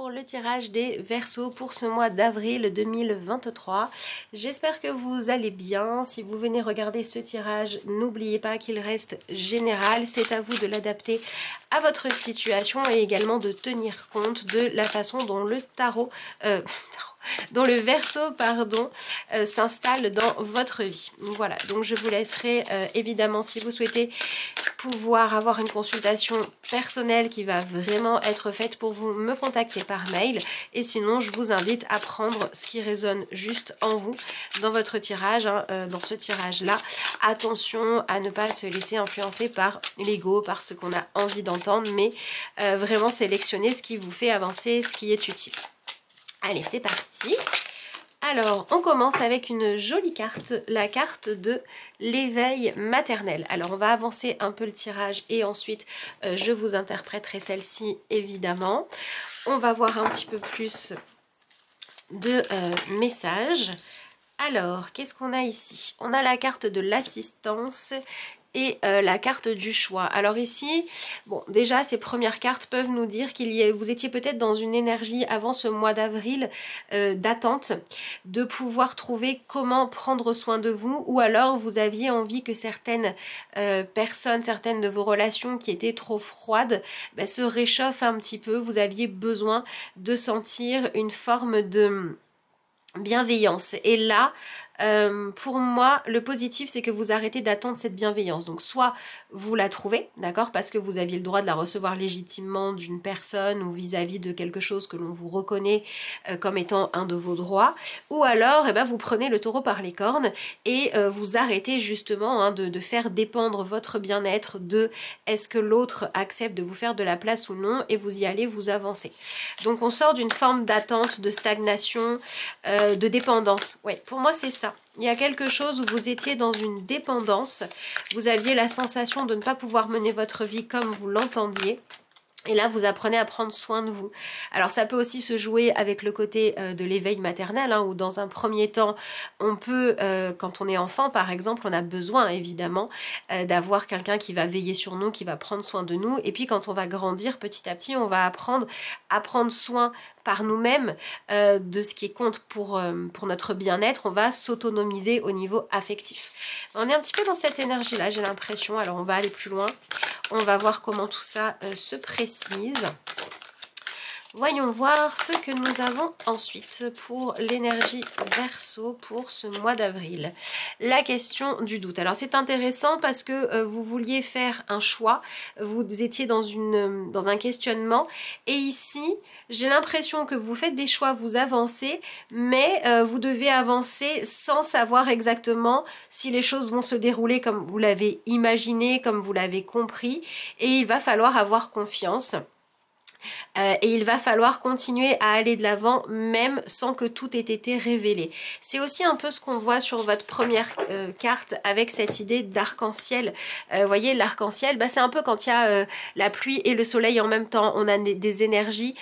pour le tirage des Verseaux pour ce mois d'avril 2023. J'espère que vous allez bien. Si vous venez regarder ce tirage, n'oubliez pas qu'il reste général. C'est à vous de l'adapter à votre situation et également de tenir compte de la façon dont le dont le Verseau s'installe dans votre vie. Voilà, donc je vous laisserai évidemment, si vous souhaitez pouvoir avoir une consultation personnelle qui va vraiment être faite pour vous, me contacter par mail. Et sinon, je vous invite à prendre ce qui résonne juste en vous dans votre tirage, dans ce tirage-là. Attention à ne pas se laisser influencer par l'ego, par ce qu'on a envie d'entendre, mais vraiment sélectionner ce qui vous fait avancer, ce qui est utile. Allez, c'est parti. Alors, on commence avec une jolie carte, la carte de l'éveil maternel. Alors, on va avancer un peu le tirage et ensuite, je vous interpréterai celle-ci, évidemment. On va voir un petit peu plus de messages. Alors, qu'est-ce qu'on a ici? On a la carte de l'assistance et la carte du choix. Alors ici, bon, déjà ces premières cartes peuvent nous dire vous étiez peut-être dans une énergie avant ce mois d'avril d'attente, de pouvoir trouver comment prendre soin de vous, ou alors vous aviez envie que certaines personnes, certaines de vos relations qui étaient trop froides, se réchauffent un petit peu. Vous aviez besoin de sentir une forme de bienveillance. Et là, pour moi, le positif, c'est que vous arrêtez d'attendre cette bienveillance. Donc, soit vous la trouvez, d'accord, parce que vous aviez le droit de la recevoir légitimement d'une personne ou vis-à-vis de quelque chose que l'on vous reconnaît comme étant un de vos droits, ou alors, vous prenez le taureau par les cornes et vous arrêtez justement de faire dépendre votre bien-être de est-ce que l'autre accepte de vous faire de la place ou non, et vous y allez, vous avancez. Donc, on sort d'une forme d'attente, de stagnation, de dépendance. Ouais, pour moi, c'est ça. Il y a quelque chose où vous étiez dans une dépendance, vous aviez la sensation de ne pas pouvoir mener votre vie comme vous l'entendiez. Et là, vous apprenez à prendre soin de vous. Alors, ça peut aussi se jouer avec le côté de l'éveil maternel, où dans un premier temps, on peut, quand on est enfant, par exemple, on a besoin, évidemment, d'avoir quelqu'un qui va veiller sur nous, qui va prendre soin de nous. Et puis, quand on va grandir, petit à petit, on va apprendre à prendre soin par nous-mêmes de ce qui compte pour notre bien-être. On va s'autonomiser au niveau affectif. On est un petit peu dans cette énergie-là, j'ai l'impression. Alors, on va aller plus loin. On va voir comment tout ça se précise. Voyons voir ce que nous avons ensuite pour l'énergie Verseau pour ce mois d'avril. La question du doute. Alors c'est intéressant parce que vous vouliez faire un choix, vous étiez dans un questionnement, et ici j'ai l'impression que vous faites des choix, vous avancez, mais vous devez avancer sans savoir exactement si les choses vont se dérouler comme vous l'avez imaginé, comme vous l'avez compris, et il va falloir avoir confiance. Et il va falloir continuer à aller de l'avant même sans que tout ait été révélé. C'est aussi un peu ce qu'on voit sur votre première carte avec cette idée d'arc-en-ciel. Vous voyez, l'arc-en-ciel, c'est un peu quand il y a la pluie et le soleil en même temps. On a des énergies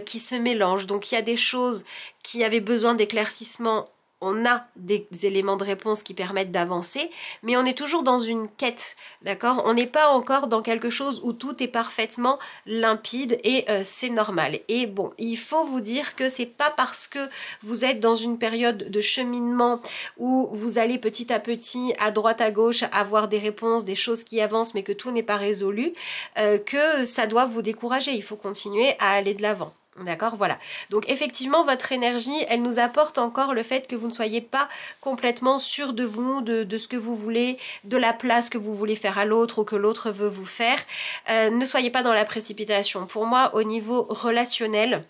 qui se mélangent. Donc il y a des choses qui avaient besoin d'éclaircissement. On a des éléments de réponse qui permettent d'avancer, mais on est toujours dans une quête, d'accord? On n'est pas encore dans quelque chose où tout est parfaitement limpide et c'est normal. Et bon, il faut vous dire que c'est pas parce que vous êtes dans une période de cheminement où vous allez petit à petit, à droite à gauche, avoir des réponses, des choses qui avancent, mais que tout n'est pas résolu, que ça doit vous décourager. Il faut continuer à aller de l'avant. D'accord, voilà. Donc effectivement, votre énergie, elle nous apporte encore le fait que vous ne soyez pas complètement sûr de vous, de ce que vous voulez, de la place que vous voulez faire à l'autre ou que l'autre veut vous faire. Ne soyez pas dans la précipitation. Pour moi, au niveau relationnel,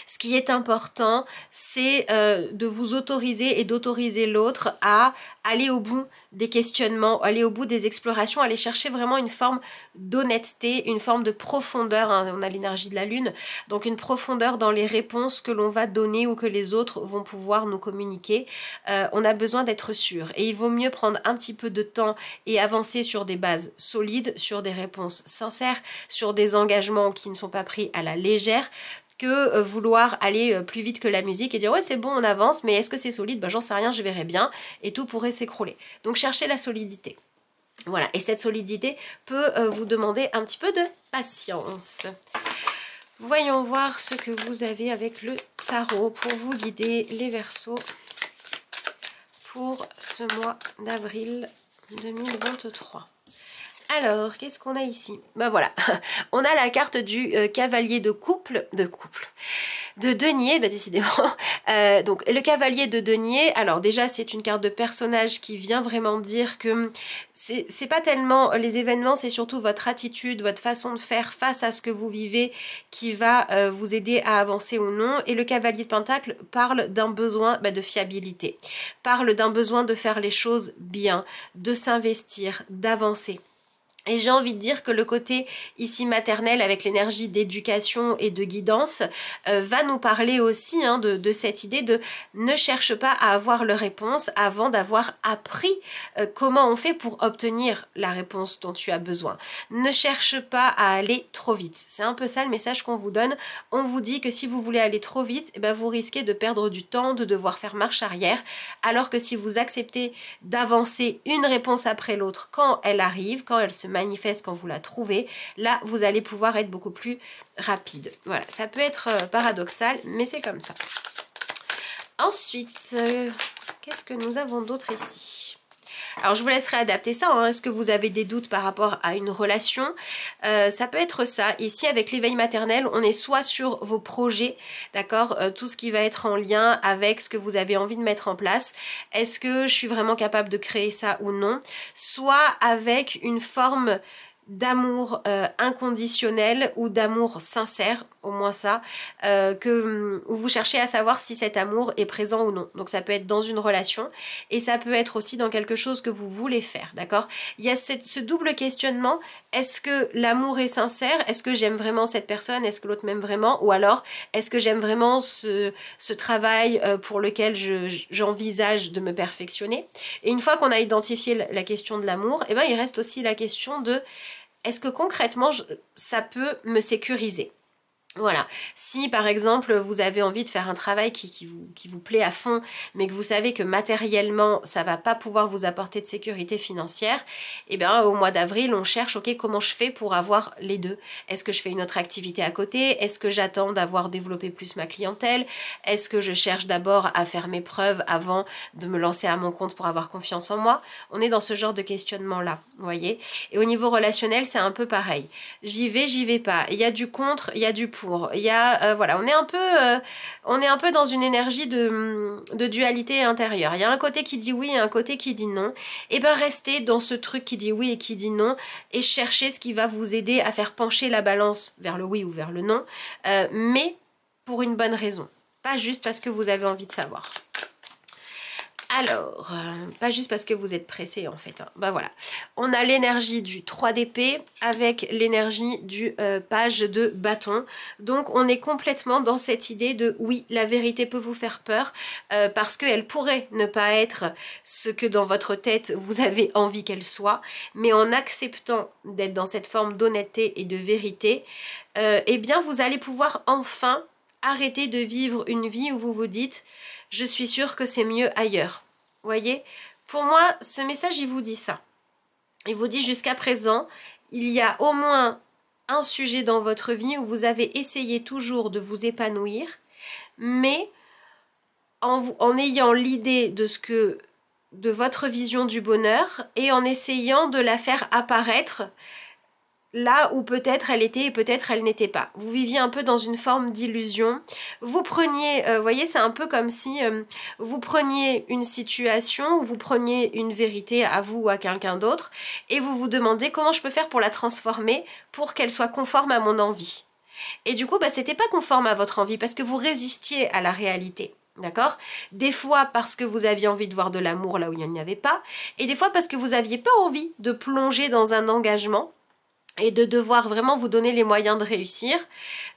ce qui est important, c'est de vous autoriser et d'autoriser l'autre à aller au bout des questionnements, aller au bout des explorations, aller chercher vraiment une forme d'honnêteté, une forme de profondeur. On a l'énergie de la lune, donc une profondeur dans les réponses que l'on va donner ou que les autres vont pouvoir nous communiquer. On a besoin d'être sûr et il vaut mieux prendre un petit peu de temps et avancer sur des bases solides, sur des réponses sincères, sur des engagements qui ne sont pas pris à la légère, que vouloir aller plus vite que la musique et dire ouais c'est bon on avance, mais est-ce que c'est solide? J'en sais rien, je verrai bien, et tout pourrait s'écrouler. Donc cherchez la solidité. Voilà, et cette solidité peut vous demander un petit peu de patience. Voyons voir ce que vous avez avec le tarot pour vous guider, les Verseaux, pour ce mois d'avril 2023. Alors, qu'est-ce qu'on a ici? Ben voilà, on a la carte du cavalier de denier, ben décidément. Donc, le cavalier de denier, alors déjà, c'est une carte de personnage qui vient vraiment dire que c'est pas tellement les événements, c'est surtout votre attitude, votre façon de faire face à ce que vous vivez qui va vous aider à avancer ou non. Et le cavalier de pentacle parle d'un besoin de fiabilité, parle d'un besoin de faire les choses bien, de s'investir, d'avancer. Et j'ai envie de dire que le côté ici maternel avec l'énergie d'éducation et de guidance va nous parler aussi de cette idée de ne cherche pas à avoir la réponse avant d'avoir appris comment on fait pour obtenir la réponse dont tu as besoin. Ne cherche pas à aller trop vite. C'est un peu ça le message qu'on vous donne. On vous dit que si vous voulez aller trop vite, eh ben vous risquez de perdre du temps, de devoir faire marche arrière, alors que si vous acceptez d'avancer une réponse après l'autre quand elle arrive, quand elle se manifeste, quand vous la trouvez, là vous allez pouvoir être beaucoup plus rapide. Voilà, ça peut être paradoxal, mais c'est comme ça. Ensuite, qu'est-ce que nous avons d'autre ici? Alors je vous laisserai adapter ça, Est-ce que vous avez des doutes par rapport à une relation? Ça peut être ça. Ici avec l'éveil maternel, on est soit sur vos projets, d'accord, tout ce qui va être en lien avec ce que vous avez envie de mettre en place. Est-ce que je suis vraiment capable de créer ça ou non? Soit avec une forme d'amour inconditionnel ou d'amour sincère, au moins ça, où vous cherchez à savoir si cet amour est présent ou non. Donc ça peut être dans une relation et ça peut être aussi dans quelque chose que vous voulez faire, d'accord? Il y a ce double questionnement, est-ce que l'amour est sincère? Est-ce que j'aime vraiment cette personne? Est-ce que l'autre m'aime vraiment? Ou alors, est-ce que j'aime vraiment ce travail pour lequel j'envisage de me perfectionner? Et une fois qu'on a identifié la question de l'amour, eh ben, il reste aussi la question de est-ce que concrètement, ça peut me sécuriser? Voilà, si par exemple vous avez envie de faire un travail qui vous plaît à fond, mais que vous savez que matériellement ça va pas pouvoir vous apporter de sécurité financière, et bien au mois d'avril on cherche, ok, comment je fais pour avoir les deux? Est-ce que je fais une autre activité à côté? Est-ce que j'attends d'avoir développé plus ma clientèle? Est-ce que je cherche d'abord à faire mes preuves avant de me lancer à mon compte pour avoir confiance en moi? On est dans ce genre de questionnement là, vous voyez? Et au niveau relationnel c'est un peu pareil. J'y vais pas. Il y a du contre, il y a du pour. Il y a, voilà, on est un peu dans une énergie de dualité intérieure. Il y a un côté qui dit oui et un côté qui dit non. Et bien restez dans ce truc qui dit oui et qui dit non et cherchez ce qui va vous aider à faire pencher la balance vers le oui ou vers le non, mais pour une bonne raison. Pas juste parce que vous avez envie de savoir. Alors, pas juste parce que vous êtes pressé en fait. Ben voilà, on a l'énergie du 3 d'épée avec l'énergie du page de bâton. Donc on est complètement dans cette idée de oui, la vérité peut vous faire peur parce qu'elle pourrait ne pas être ce que dans votre tête vous avez envie qu'elle soit. Mais en acceptant d'être dans cette forme d'honnêteté et de vérité, eh bien vous allez pouvoir enfin arrêter de vivre une vie où vous vous dites « je suis sûre que c'est mieux ailleurs ». Vous voyez, pour moi, ce message, il vous dit ça. Il vous dit jusqu'à présent, il y a au moins un sujet dans votre vie où vous avez essayé toujours de vous épanouir, mais en ayant l'idée de votre vision du bonheur et en essayant de la faire apparaître là où peut-être elle était et peut-être elle n'était pas. Vous viviez un peu dans une forme d'illusion. Vous preniez, vous voyez, c'est un peu comme si vous preniez une situation ou vous preniez une vérité à vous ou à quelqu'un d'autre et vous vous demandez comment je peux faire pour la transformer pour qu'elle soit conforme à mon envie. Et du coup, c'était pas conforme à votre envie parce que vous résistiez à la réalité. D'accord? Des fois parce que vous aviez envie de voir de l'amour là où il n'y en avait pas et des fois parce que vous n'aviez pas envie de plonger dans un engagement et de devoir vraiment vous donner les moyens de réussir.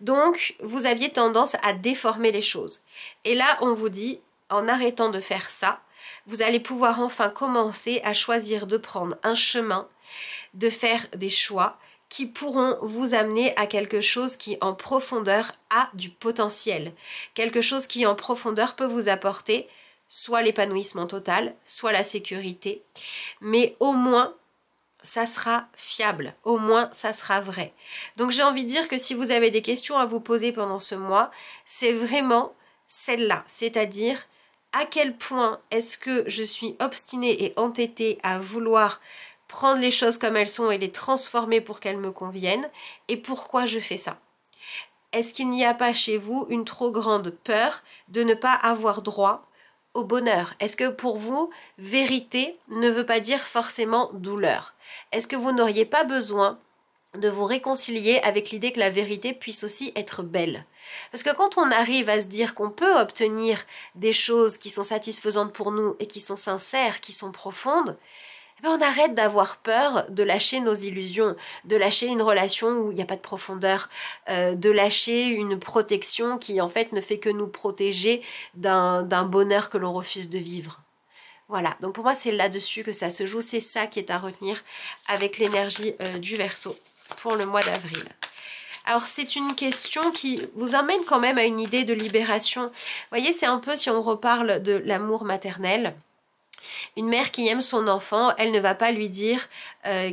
Donc, vous aviez tendance à déformer les choses. Et là, on vous dit, en arrêtant de faire ça, vous allez pouvoir enfin commencer à choisir de prendre un chemin, de faire des choix qui pourront vous amener à quelque chose qui, en profondeur, a du potentiel. Quelque chose qui, en profondeur, peut vous apporter soit l'épanouissement total, soit la sécurité, mais au moins ça sera fiable, au moins ça sera vrai. Donc j'ai envie de dire que si vous avez des questions à vous poser pendant ce mois, c'est vraiment celle-là, c'est-à-dire à quel point est-ce que je suis obstinée et entêtée à vouloir prendre les choses comme elles sont et les transformer pour qu'elles me conviennent, et pourquoi je fais ça. Est-ce qu'il n'y a pas chez vous une trop grande peur de ne pas avoir droit au bonheur? Est-ce que pour vous, vérité ne veut pas dire forcément douleur? Est-ce que vous n'auriez pas besoin de vous réconcilier avec l'idée que la vérité puisse aussi être belle? Parce que quand on arrive à se dire qu'on peut obtenir des choses qui sont satisfaisantes pour nous et qui sont sincères, qui sont profondes, eh bien on arrête d'avoir peur de lâcher nos illusions, de lâcher une relation où il n'y a pas de profondeur, de lâcher une protection qui en fait ne fait que nous protéger d'un bonheur que l'on refuse de vivre. Voilà, donc pour moi c'est là-dessus que ça se joue, c'est ça qui est à retenir avec l'énergie du Verseau pour le mois d'avril. Alors c'est une question qui vous amène quand même à une idée de libération. Vous voyez, c'est un peu si on reparle de l'amour maternel. Une mère qui aime son enfant, elle ne va pas lui dire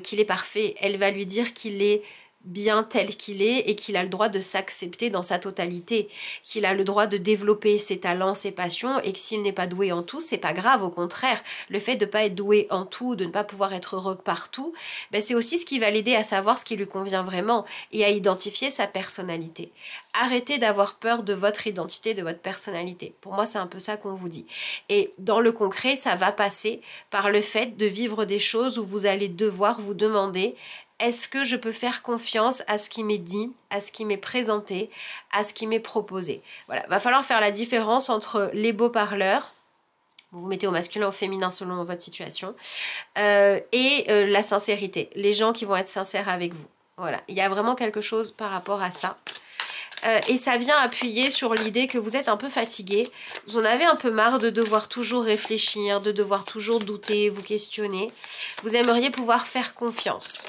qu'il est parfait, elle va lui dire qu'il est bien tel qu'il est et qu'il a le droit de s'accepter dans sa totalité, qu'il a le droit de développer ses talents, ses passions, et que s'il n'est pas doué en tout, c'est pas grave, au contraire, le fait de ne pas être doué en tout, de ne pas pouvoir être heureux partout, ben c'est aussi ce qui va l'aider à savoir ce qui lui convient vraiment et à identifier sa personnalité. Arrêtez d'avoir peur de votre identité, de votre personnalité. Pour moi, c'est un peu ça qu'on vous dit. Et dans le concret, ça va passer par le fait de vivre des choses où vous allez devoir vous demander: est-ce que je peux faire confiance à ce qui m'est dit, à ce qui m'est présenté, à ce qui m'est proposé? Voilà, va falloir faire la différence entre les beaux parleurs, vous vous mettez au masculin ou au féminin selon votre situation, et la sincérité, les gens qui vont être sincères avec vous. Voilà, il y a vraiment quelque chose par rapport à ça. Et ça vient appuyer sur l'idée que vous êtes un peu fatigué, vous en avez un peu marre de devoir toujours réfléchir, de devoir toujours douter, vous questionner. Vous aimeriez pouvoir faire confiance.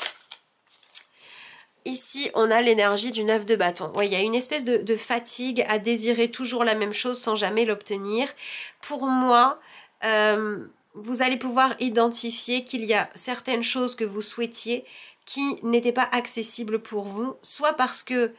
Ici, on a l'énergie du 9 de bâton. Ouais, il y a une espèce de fatigue à désirer toujours la même chose sans jamais l'obtenir. Pour moi, vous allez pouvoir identifier qu'il y a certaines choses que vous souhaitiez qui n'étaient pas accessibles pour vous, soit parce que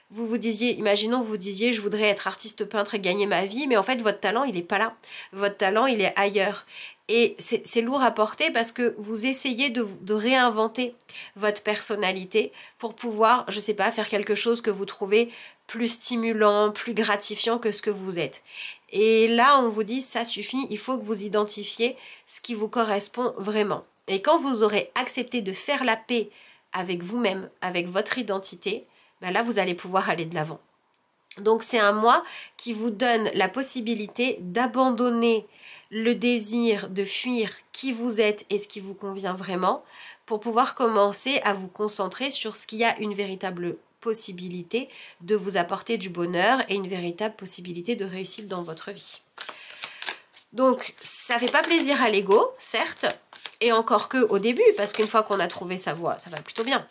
vous vous disiez, imaginons vous disiez je voudrais être artiste peintre et gagner ma vie, mais en fait votre talent il n'est pas là, votre talent il est ailleurs. Et c'est lourd à porter parce que vous essayez de réinventer votre personnalité pour pouvoir, je sais pas, faire quelque chose que vous trouvez plus stimulant, plus gratifiant que ce que vous êtes. Et là on vous dit ça suffit, il faut que vous identifiez ce qui vous correspond vraiment. Et quand vous aurez accepté de faire la paix avec vous-même, avec votre identité, ben là vous allez pouvoir aller de l'avant. Donc c'est un mois qui vous donne la possibilité d'abandonner le désir de fuir qui vous êtes et ce qui vous convient vraiment pour pouvoir commencer à vous concentrer sur ce qui a une véritable possibilité de vous apporter du bonheur et une véritable possibilité de réussite dans votre vie. Donc ça fait pas plaisir à l'ego, certes, et encore que au début, parce qu'une fois qu'on a trouvé sa voie, ça va plutôt bien.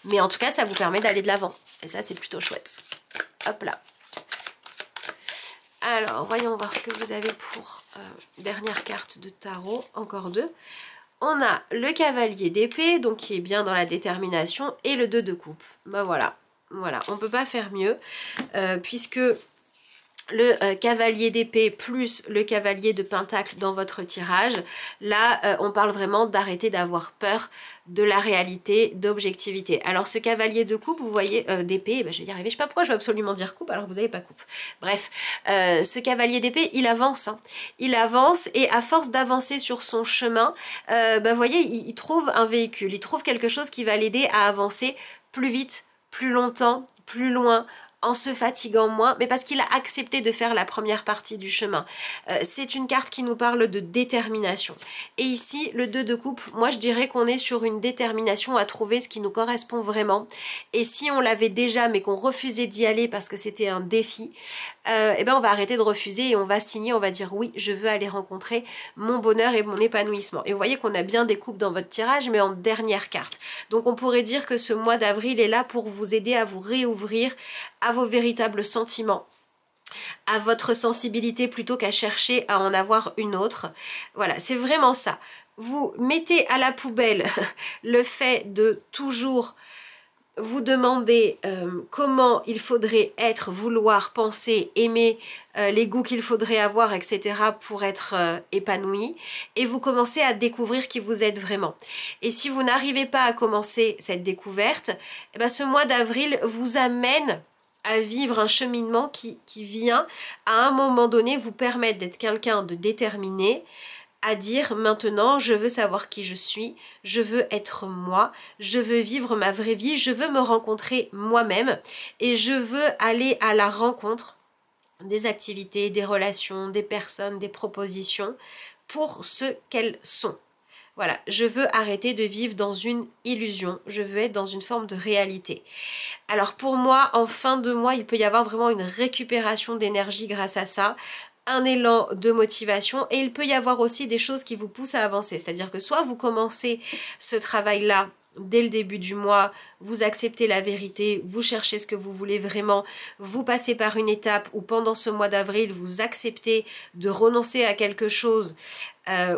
Mais en tout cas, ça vous permet d'aller de l'avant. Et ça, c'est plutôt chouette. Hop là. Alors, voyons voir ce que vous avez pour dernière carte de tarot. Encore deux. On a le cavalier d'épée, donc qui est bien dans la détermination, et le 2 de coupe. Ben voilà. Voilà, on ne peut pas faire mieux, puisque le cavalier d'épée plus le cavalier de pentacle dans votre tirage, là on parle vraiment d'arrêter d'avoir peur de la réalité, d'objectivité. Alors ce cavalier de coupe, vous voyez, d'épée, ben, je vais y arriver, je sais pas pourquoi je vais absolument dire coupe alors que vous n'avez pas coupe. Bref, ce cavalier d'épée, il avance, hein. Il avance et à force d'avancer sur son chemin, ben, vous voyez, il trouve un véhicule, il trouve quelque chose qui va l'aider à avancer plus vite, plus longtemps, plus loin, en se fatiguant moins, mais parce qu'il a accepté de faire la première partie du chemin. C'est une carte qui nous parle de détermination. Et ici, le 2 de coupe, moi je dirais qu'on est sur une détermination à trouver ce qui nous correspond vraiment. Et si on l'avait déjà, mais qu'on refusait d'y aller parce que c'était un défi, eh ben on va arrêter de refuser et on va signer, on va dire oui, je veux aller rencontrer mon bonheur et mon épanouissement. Et vous voyez qu'on a bien des coupes dans votre tirage, mais en dernière carte. Donc on pourrait dire que ce mois d'avril est là pour vous aider à vous réouvrir à vos véritables sentiments, à votre sensibilité plutôt qu'à chercher à en avoir une autre. Voilà, c'est vraiment ça. vous mettez à la poubelle le fait de toujours vous demander comment il faudrait être, vouloir, penser, aimer, les goûts qu'il faudrait avoir, etc. pour être épanoui, et vous commencez à découvrir qui vous êtes vraiment. Et si vous n'arrivez pas à commencer cette découverte, eh ben, ce mois d'avril vous amène à vivre un cheminement qui vient à un moment donné vous permettre d'être quelqu'un de déterminé, à dire maintenant je veux savoir qui je suis, je veux être moi, je veux vivre ma vraie vie, je veux me rencontrer moi-même et je veux aller à la rencontre des activités, des relations, des personnes, des propositions pour ce qu'elles sont. Voilà, je veux arrêter de vivre dans une illusion, je veux être dans une forme de réalité. Alors pour moi, en fin de mois, il peut y avoir vraiment une récupération d'énergie grâce à ça, un élan de motivation, et il peut y avoir aussi des choses qui vous poussent à avancer. C'est-à-dire que soit vous commencez ce travail-là dès le début du mois, vous acceptez la vérité, vous cherchez ce que vous voulez vraiment, vous passez par une étape où pendant ce mois d'avril, vous acceptez de renoncer à quelque chose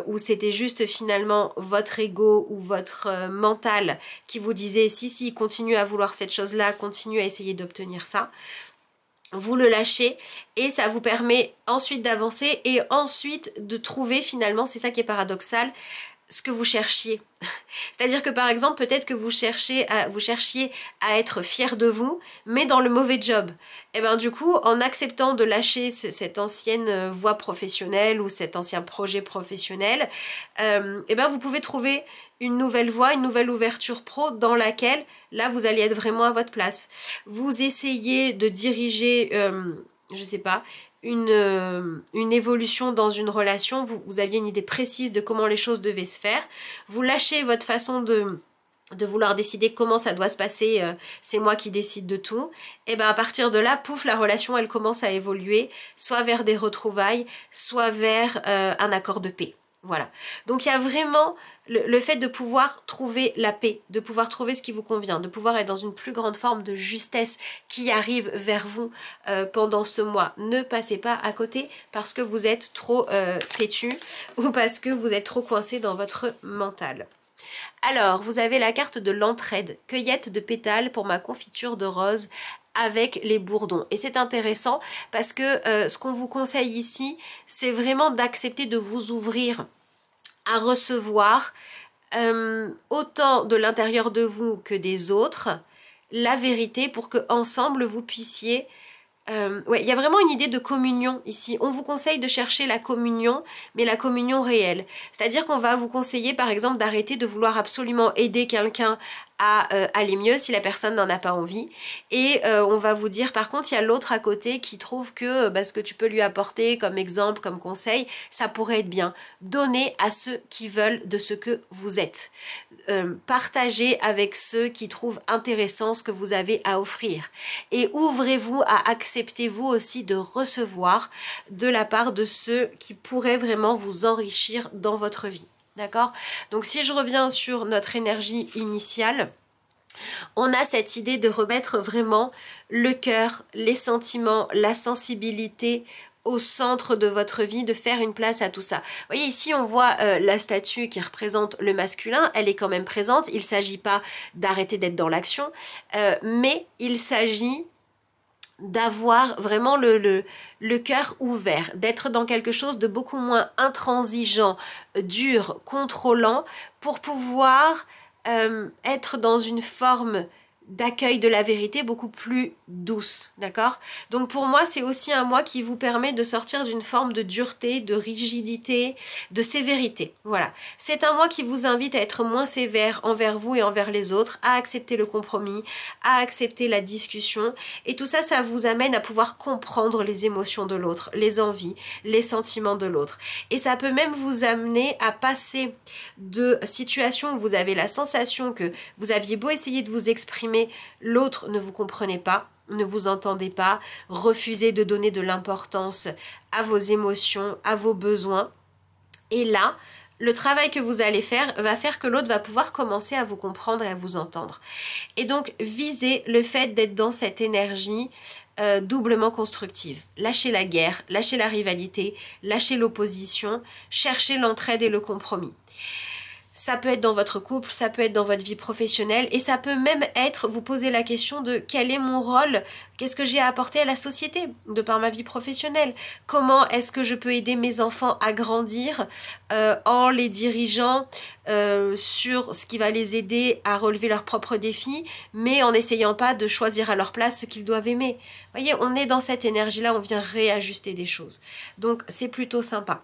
où c'était juste finalement votre ego ou votre mental qui vous disait si, continue à vouloir cette chose-là, continue à essayer d'obtenir ça. Vous le lâchez et ça vous permet ensuite d'avancer et ensuite de trouver finalement, c'est ça qui est paradoxal, ce que vous cherchiez. C'est-à-dire que par exemple, peut-être que vous cherchiez à être fier de vous, mais dans le mauvais job. Et bien du coup, en acceptant de lâcher cette ancienne voie professionnelle ou cet ancien projet professionnel, et ben vous pouvez trouver une nouvelle voie, une nouvelle ouverture pro dans laquelle, là, vous allez être vraiment à votre place. Vous essayez de diriger, je sais pas, une évolution dans une relation, vous aviez une idée précise de comment les choses devaient se faire, vous lâchez votre façon de vouloir décider comment ça doit se passer, c'est moi qui décide de tout, et ben à partir de là, pouf, la relation elle commence à évoluer, soit vers des retrouvailles, soit vers un accord de paix. Voilà, donc il y a vraiment le fait de pouvoir trouver la paix, de pouvoir trouver ce qui vous convient, de pouvoir être dans une plus grande forme de justesse qui arrive vers vous pendant ce mois. Ne passez pas à côté parce que vous êtes trop têtu ou parce que vous êtes trop coincé dans votre mental. Alors, vous avez la carte de l'entraide, cueillette de pétales pour ma confiture de rose avec les bourdons. Et c'est intéressant parce que ce qu'on vous conseille ici, c'est vraiment d'accepter de vous ouvrir à recevoir autant de l'intérieur de vous que des autres la vérité pour que ensemble vous puissiez... ouais, il y a vraiment une idée de communion ici. On vous conseille de chercher la communion, mais la communion réelle. C'est-à-dire qu'on va vous conseiller par exemple d'arrêter de vouloir absolument aider quelqu'un à aller mieux si la personne n'en a pas envie. Et on va vous dire par contre il y a l'autre à côté qui trouve que ce que tu peux lui apporter comme exemple, comme conseil, ça pourrait être bien. Donnez à ceux qui veulent de ce que vous êtes. Partagez avec ceux qui trouvent intéressant ce que vous avez à offrir. Et ouvrez-vous à accepter vous aussi de recevoir de la part de ceux qui pourraient vraiment vous enrichir dans votre vie. D'accord? Donc si je reviens sur notre énergie initiale, on a cette idée de remettre vraiment le cœur, les sentiments, la sensibilité au centre de votre vie, de faire une place à tout ça. Vous voyez ici on voit la statue qui représente le masculin, elle est quand même présente, il ne s'agit pas d'arrêter d'être dans l'action, mais il s'agit d'avoir vraiment le cœur ouvert, d'être dans quelque chose de beaucoup moins intransigeant, dur, contrôlant, pour pouvoir être dans une forme d'accueil de la vérité beaucoup plus douce, d'accord? Donc pour moi, c'est aussi un mois qui vous permet de sortir d'une forme de dureté, de rigidité, de sévérité. Voilà. C'est un mois qui vous invite à être moins sévère envers vous et envers les autres, à accepter le compromis, à accepter la discussion. Et tout ça, ça vous amène à pouvoir comprendre les émotions de l'autre, les envies, les sentiments de l'autre. Et ça peut même vous amener à passer de situations où vous avez la sensation que vous aviez beau essayer de vous exprimer, l'autre ne vous comprenait pas, ne vous entendez pas, refusez de donner de l'importance à vos émotions, à vos besoins. Et là, le travail que vous allez faire va faire que l'autre va pouvoir commencer à vous comprendre et à vous entendre. Et donc, visez le fait d'être dans cette énergie doublement constructive. Lâchez la guerre, lâchez la rivalité, lâchez l'opposition, cherchez l'entraide et le compromis. Ça peut être dans votre couple, ça peut être dans votre vie professionnelle et ça peut même être, vous poser la question de quel est mon rôle, qu'est-ce que j'ai à apporter à la société de par ma vie professionnelle, comment est-ce que je peux aider mes enfants à grandir en les dirigeant sur ce qui va les aider à relever leurs propres défis, mais en n'essayant pas de choisir à leur place ce qu'ils doivent aimer. Vous voyez, on est dans cette énergie-là, on vient réajuster des choses. Donc c'est plutôt sympa.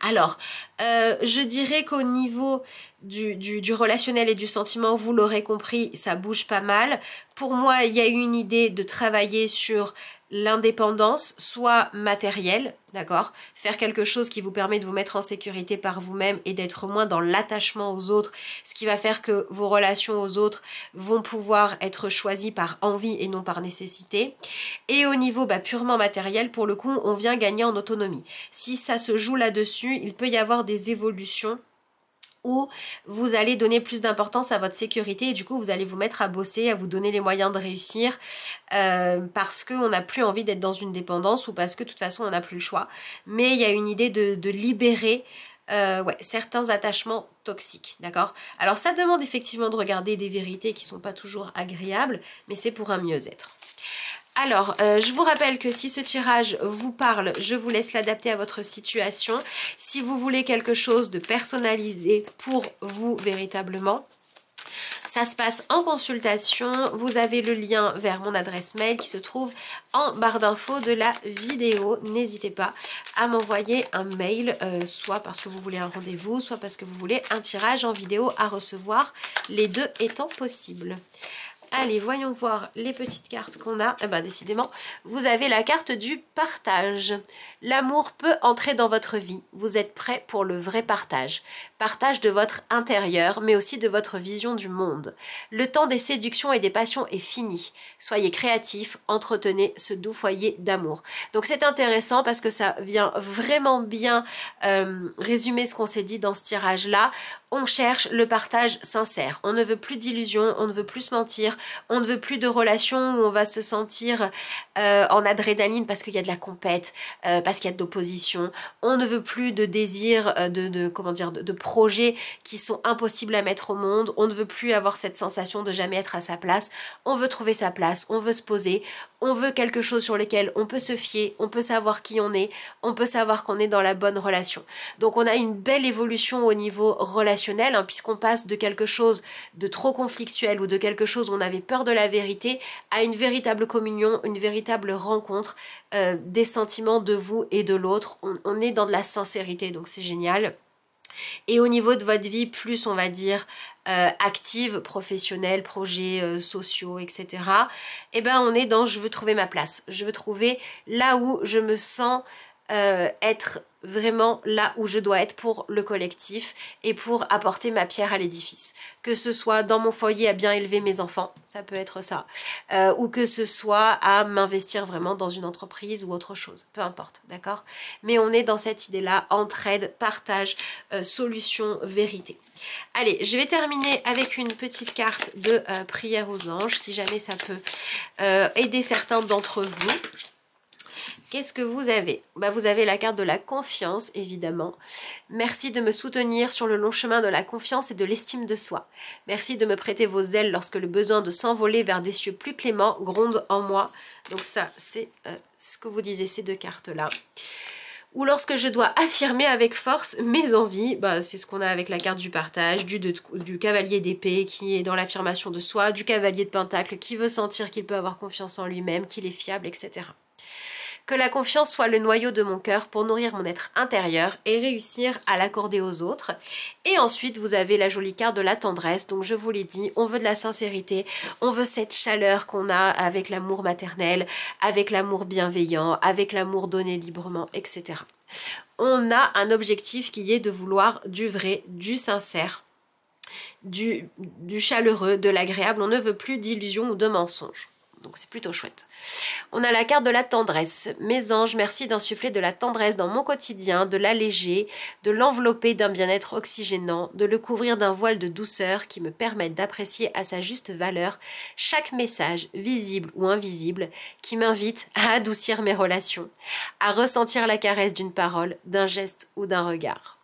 Alors, je dirais qu'au niveau du relationnel et du sentiment, vous l'aurez compris, ça bouge pas mal. Pour moi, il y a eu une idée de travailler sur l'indépendance, soit matérielle, d'accord? Faire quelque chose qui vous permet de vous mettre en sécurité par vous-même et d'être moins dans l'attachement aux autres, ce qui va faire que vos relations aux autres vont pouvoir être choisies par envie et non par nécessité. Et au niveau purement matériel, pour le coup, on vient gagner en autonomie. Si ça se joue là-dessus, il peut y avoir des évolutions où vous allez donner plus d'importance à votre sécurité et du coup vous allez vous mettre à bosser, à vous donner les moyens de réussir parce qu'on n'a plus envie d'être dans une dépendance ou parce que de toute façon on n'a plus le choix. Mais il y a une idée de libérer certains attachements toxiques, d'accord? Alors ça demande effectivement de regarder des vérités qui ne sont pas toujours agréables, mais c'est pour un mieux-être. Alors, je vous rappelle que si ce tirage vous parle, je vous laisse l'adapter à votre situation. Si vous voulez quelque chose de personnalisé pour vous véritablement, ça se passe en consultation. Vous avez le lien vers mon adresse mail qui se trouve en barre d'infos de la vidéo. N'hésitez pas à m'envoyer un mail, soit parce que vous voulez un rendez-vous, soit parce que vous voulez un tirage en vidéo à recevoir, les deux étant possibles. Allez, voyons voir les petites cartes qu'on a. Eh bien, décidément, vous avez la carte du partage. L'amour peut entrer dans votre vie. Vous êtes prêt pour le vrai partage. Partage de votre intérieur, mais aussi de votre vision du monde. Le temps des séductions et des passions est fini. Soyez créatifs, entretenez ce doux foyer d'amour. Donc, c'est intéressant parce que ça vient vraiment bien résumer ce qu'on s'est dit dans ce tirage-là. On cherche le partage sincère. On ne veut plus d'illusions, on ne veut plus se mentir. On ne veut plus de relations où on va se sentir en adrénaline parce qu'il y a de la compète, parce qu'il y a de l'opposition. On ne veut plus de désirs, de projets qui sont impossibles à mettre au monde. On ne veut plus avoir cette sensation de jamais être à sa place. On veut trouver sa place, on veut se poser. On veut quelque chose sur lequel on peut se fier, on peut savoir qui on peut savoir qu'on est dans la bonne relation. Donc on a une belle évolution au niveau relationnel, hein, puisqu'on passe de quelque chose de trop conflictuel ou de quelque chose où on avait peur de la vérité à une véritable communion, une véritable rencontre des sentiments de vous et de l'autre. On est dans de la sincérité, donc c'est génial. Et au niveau de votre vie, plus on va dire active, professionnelle, projets sociaux, etc. Eh ben on est dans je veux trouver ma place. Je veux trouver là où je me sens être vraiment là où je dois être pour le collectif et pour apporter ma pierre à l'édifice. Que ce soit dans mon foyer à bien élever mes enfants, ça peut être ça, ou que ce soit à m'investir vraiment dans une entreprise ou autre chose, peu importe, d'accord? Mais on est dans cette idée-là, entraide, partage, solution, vérité. Allez, je vais terminer avec une petite carte de prière aux anges, si jamais ça peut aider certains d'entre vous. Qu'est-ce que vous avez? Vous avez la carte de la confiance, évidemment. Merci de me soutenir sur le long chemin de la confiance et de l'estime de soi. Merci de me prêter vos ailes lorsque le besoin de s'envoler vers des cieux plus cléments gronde en moi. Donc ça, c'est ce que vous disiez, ces deux cartes-là. Ou lorsque je dois affirmer avec force mes envies, c'est ce qu'on a avec la carte du partage, du cavalier d'épée qui est dans l'affirmation de soi, du cavalier de pentacle qui veut sentir qu'il peut avoir confiance en lui-même, qu'il est fiable, etc. Que la confiance soit le noyau de mon cœur pour nourrir mon être intérieur et réussir à l'accorder aux autres. Et ensuite, vous avez la jolie carte de la tendresse. Donc, je vous l'ai dit, on veut de la sincérité, on veut cette chaleur qu'on a avec l'amour maternel, avec l'amour bienveillant, avec l'amour donné librement, etc. On a un objectif qui est de vouloir du vrai, du sincère, du chaleureux, de l'agréable. On ne veut plus d'illusions ou de mensonges. Donc c'est plutôt chouette. On a la carte de la tendresse. Mes anges, merci d'insuffler de la tendresse dans mon quotidien, de l'alléger, de l'envelopper d'un bien-être oxygénant, de le couvrir d'un voile de douceur qui me permette d'apprécier à sa juste valeur chaque message, visible ou invisible, qui m'invite à adoucir mes relations, à ressentir la caresse d'une parole, d'un geste ou d'un regard.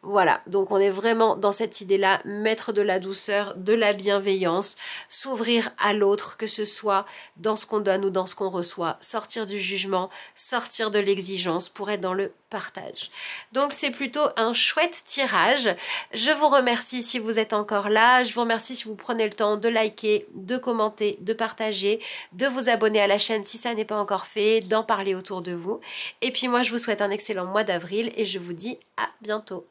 Voilà, donc on est vraiment dans cette idée-là, mettre de la douceur, de la bienveillance, s'ouvrir à l'autre, que ce soit dans ce qu'on donne ou dans ce qu'on reçoit, sortir du jugement, sortir de l'exigence pour être dans le partage. Donc c'est plutôt un chouette tirage. Je vous remercie si vous êtes encore là, je vous remercie si vous prenez le temps de liker, de commenter, de partager, de vous abonner à la chaîne si ça n'est pas encore fait, d'en parler autour de vous. Et puis moi je vous souhaite un excellent mois d'avril et je vous dis à bientôt.